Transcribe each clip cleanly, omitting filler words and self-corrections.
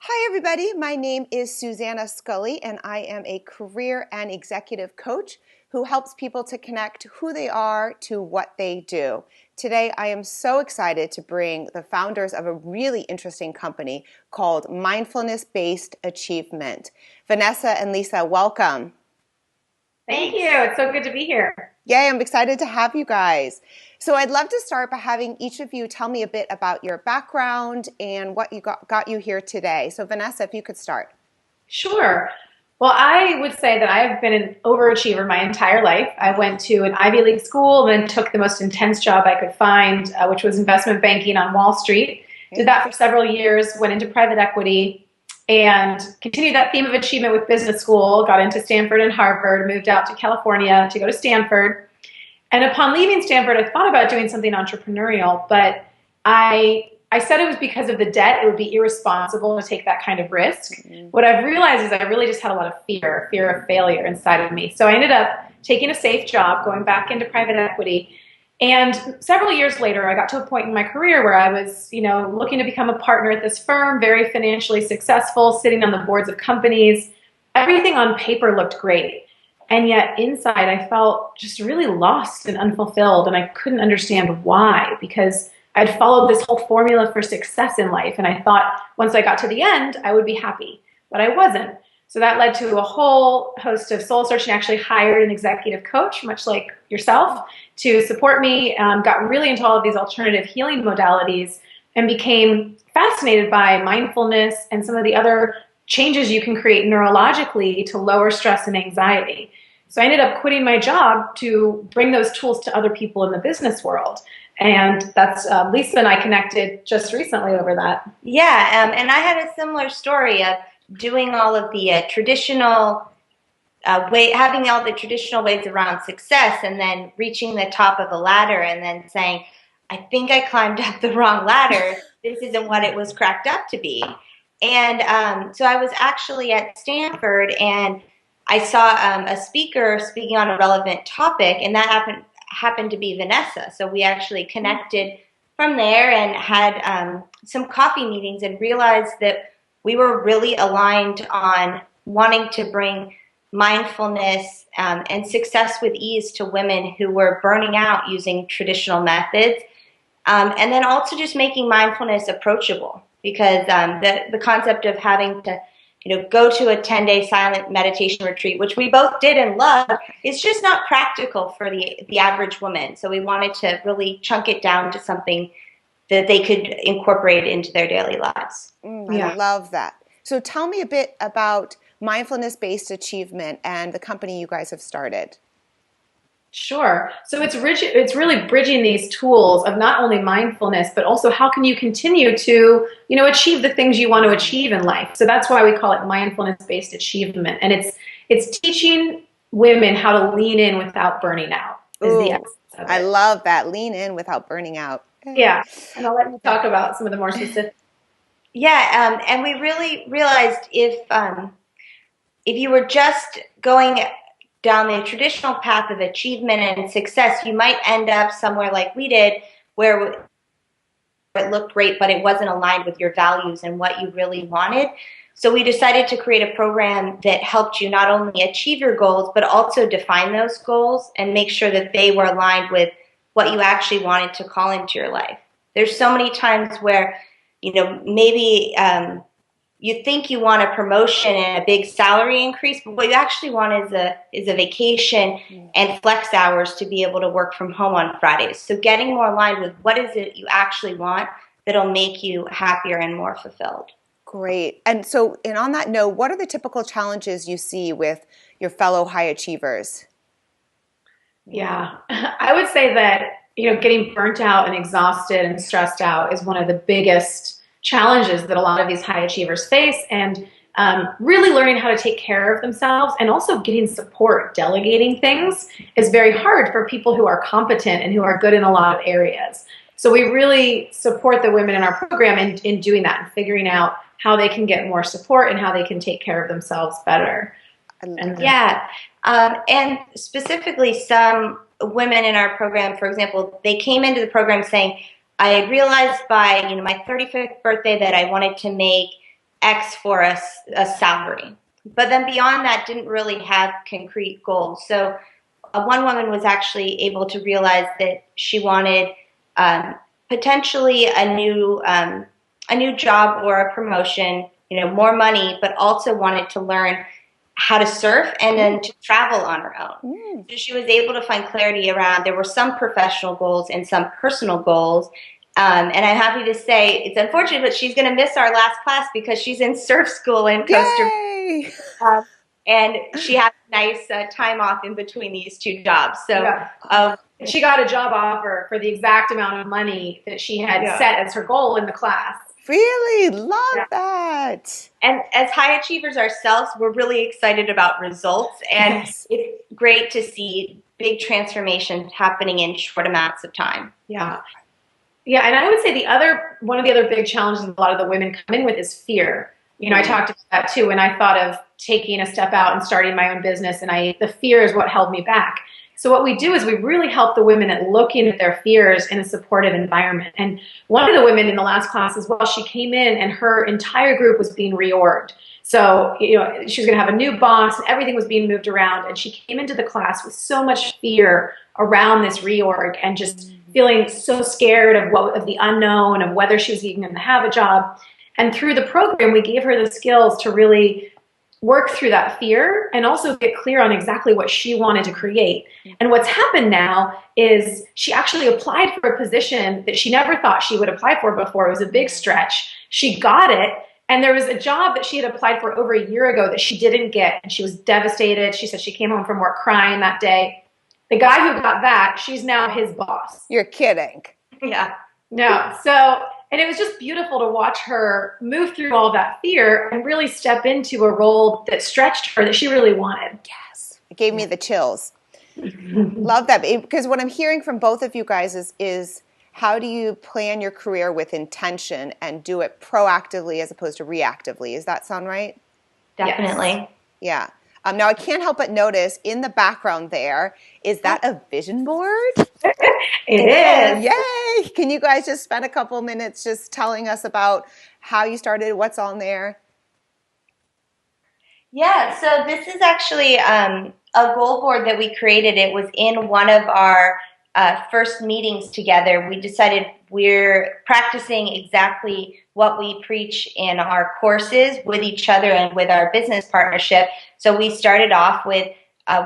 Hi, everybody. My name is Suzannah Scully, and I am a career and executive coach who helps people to connect who they are to what they do. Today, I am so excited to bring the founders of a really interesting company called Mindfulness-Based Achievement. Vanessa and Lisa, welcome. Thank you. It's so good to be here. Yay, I'm excited to have you guys. So I'd love to start by having each of you tell me a bit about your background and what got you here today. So Vanessa, if you could start. Sure. Well, I would say that I've been an overachiever my entire life. I went to an Ivy League school, then took the most intense job I could find, which was investment banking on Wall Street. Did that for several years, went into private equity, and continued that theme of achievement with business school, got into Stanford and Harvard, moved out to California to go to Stanford. And upon leaving Stanford, I thought about doing something entrepreneurial, but I said it was because of the debt. It would be irresponsible to take that kind of risk. What I've realized is I really just had a lot of fear of failure inside of me. So I ended up taking a safe job, going back into private equity. And several years later, I got to a point in my career where I was, looking to become a partner at this firm, very financially successful, sitting on the boards of companies. Everything on paper looked great. And yet inside, I felt just really lost and unfulfilled. And I couldn't understand why, because I'd followed this whole formula for success in life. And I thought once I got to the end, I would be happy, but I wasn't. So that led to a whole host of soul searching. Actually hired an executive coach, much like yourself, to support me. Got really into all of these alternative healing modalities and became fascinated by mindfulness and some of the other changes you can create neurologically to lower stress and anxiety. So I ended up quitting my job to bring those tools to other people in the business world. And that's Lisa and I connected just recently over that. Yeah, and I had a similar story of doing all of the traditional having all the traditional ways around success, and then reaching the top of the ladder, and then saying, "I think I climbed up the wrong ladder. This isn't what it was cracked up to be." And so I was actually at Stanford, and I saw a speaker speaking on a relevant topic, and that happened to be Vanessa. So we actually connected from there and had some coffee meetings, and realized that we were really aligned on wanting to bring mindfulness and success with ease to women who were burning out using traditional methods. And then also just making mindfulness approachable, because the concept of having to go to a 10-day silent meditation retreat, which we both did and loved, is just not practical for the average woman. So we wanted to really chunk it down to something that they could incorporate into their daily lives. I love that. So tell me a bit about mindfulness-based achievement and the company you guys have started. Sure. So it's really bridging these tools of not only mindfulness, but also how can you continue to, achieve the things you want to achieve in life. So that's why we call it mindfulness-based achievement. And it's teaching women how to lean in without burning out is the essence of it. I love that. Lean in without burning out. Yeah. And I'll let you talk about some of the more specific. Yeah. And we really realized if you were just going down the traditional path of achievement and success, you might end up somewhere like we did, where it looked great, but it wasn't aligned with your values and what you really wanted. So we decided to create a program that helped you not only achieve your goals, but also define those goals and make sure that they were aligned with what you actually wanted to call into your life. There's so many times where, maybe you think you want a promotion and a big salary increase, but what you actually want is a vacation and flex hours to be able to work from home on Fridays. So getting more aligned with what is it you actually want that'll make you happier and more fulfilled. Great. And on that note, what are the typical challenges you see with your fellow high achievers? Yeah, I would say that, getting burnt out and exhausted and stressed out is one of the biggest challenges that a lot of these high achievers face, and really learning how to take care of themselves and also getting support. Delegating things is very hard for people who are competent and who are good in a lot of areas. So we really support the women in our program in doing that and figuring out how they can get more support and how they can take care of themselves better. And specifically some women in our program, for example, they came into the program saying, I realized by my 35th birthday that I wanted to make X for a salary. But then beyond that, didn't really have concrete goals. So one woman was actually able to realize that she wanted potentially a new job or a promotion, more money, but also wanted to learn how to surf and then to travel on her own. So she was able to find clarity around, there were some professional goals and some personal goals. And I'm happy to say, it's unfortunate, but she's going to miss our last class because she's in surf school in Costa Rica. And she has a nice time off in between these two jobs. So she got a job offer for the exact amount of money that she had set as her goal in the class. Really love that. And as high achievers ourselves, we're really excited about results. And it's great to see big transformations happening in short amounts of time. Yeah. Yeah, and I would say one of the other big challenges a lot of the women come in with is fear. I talked about that too when I thought of taking a step out and starting my own business, and the fear is what held me back. So what we do is we really help the women at looking at their fears in a supportive environment. And one of the women in the last class as well, she came in and her entire group was being reorged. So, she was going to have a new boss and everything was being moved around. And she came into the class with so much fear around this reorg and just feeling so scared of the unknown, of whether she was even going to have a job. And through the program, we gave her the skills to really work through that fear and also get clear on exactly what she wanted to create. And what's happened now is she actually applied for a position that she never thought she would apply for before. It was a big stretch. She got it. And there was a job that she had applied for over a year ago that she didn't get. And she was devastated. She said she came home from work crying that day. The guy who got that, she's now his boss. You're kidding. Yeah. No. So, and it was just beautiful to watch her move through all that fear and really step into a role that stretched her, that she really wanted. Yes. It gave me the chills. Love that. Because what I'm hearing from both of you guys is how do you plan your career with intention and do it proactively as opposed to reactively? Does that sound right? Definitely. Yes. Yeah. Now, I can't help but notice in the background there, is that a vision board? It is. Yay! Can you guys just spend a couple minutes just telling us about how you started, what's on there? Yeah, so this is actually a goal board that we created. It was in one of our first meetings together. We decided we're practicing exactly what we preach in our courses with each other and with our business partnership. So we started off with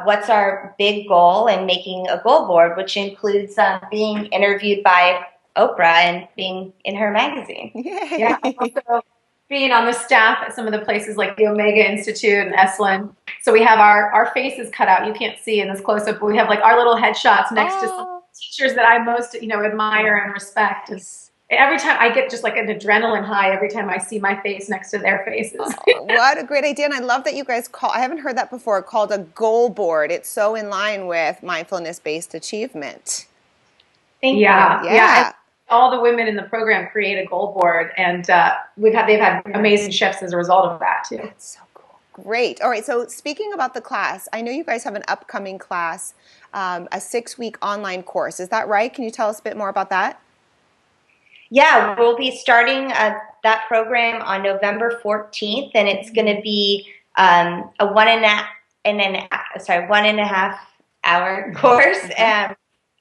what's our big goal and making a goal board, which includes being interviewed by Oprah and being in her magazine. Yay. Yeah. Also being on the staff at some of the places like the Omega Institute and Esalen. So we have our faces cut out. You can't see in this close-up, but we have like our little headshots next to some teachers that I most admire and respect. Every time I get just like an adrenaline high every time I see my face next to their faces. What a great idea. And I love that you guys I haven't heard that before, called a goal board. It's so in line with mindfulness-based achievement. Thank you. Yeah. All the women in the program create a goal board, and they've had amazing shifts as a result of that too. That's so cool. Great. All right. So speaking about the class, I know you guys have an upcoming class, a 6-week online course. Is that right? Can you tell us a bit more about that? Yeah, we'll be starting that program on November 14th, and it's going to be a 1.5 hour course, and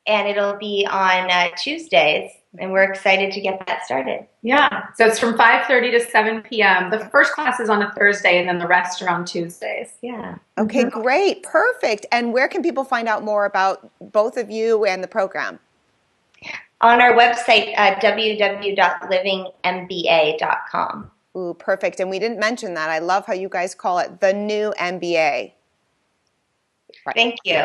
it'll be on Tuesdays, and we're excited to get that started. Yeah, so it's from 5:30 to 7 p.m. The first class is on a Thursday, and then the rest are on Tuesdays. Yeah. Okay, great. Perfect. And where can people find out more about both of you and the program? On our website, www.livingmba.com. Ooh, perfect. And we didn't mention that. I love how you guys call it the new MBA. Right. Thank you.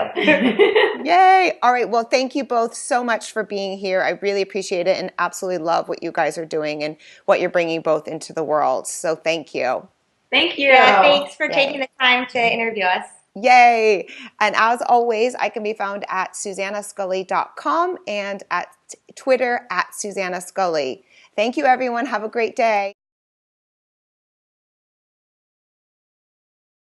Yay. All right. Well, thank you both so much for being here. I really appreciate it and absolutely love what you guys are doing and what you're bringing both into the world. So thank you. Thank you. Yeah, thanks for taking the time to interview us. Yay. And as always, I can be found at SuzannahScully.com and at Twitter at Suzannah Scully. Thank you, everyone. Have a great day.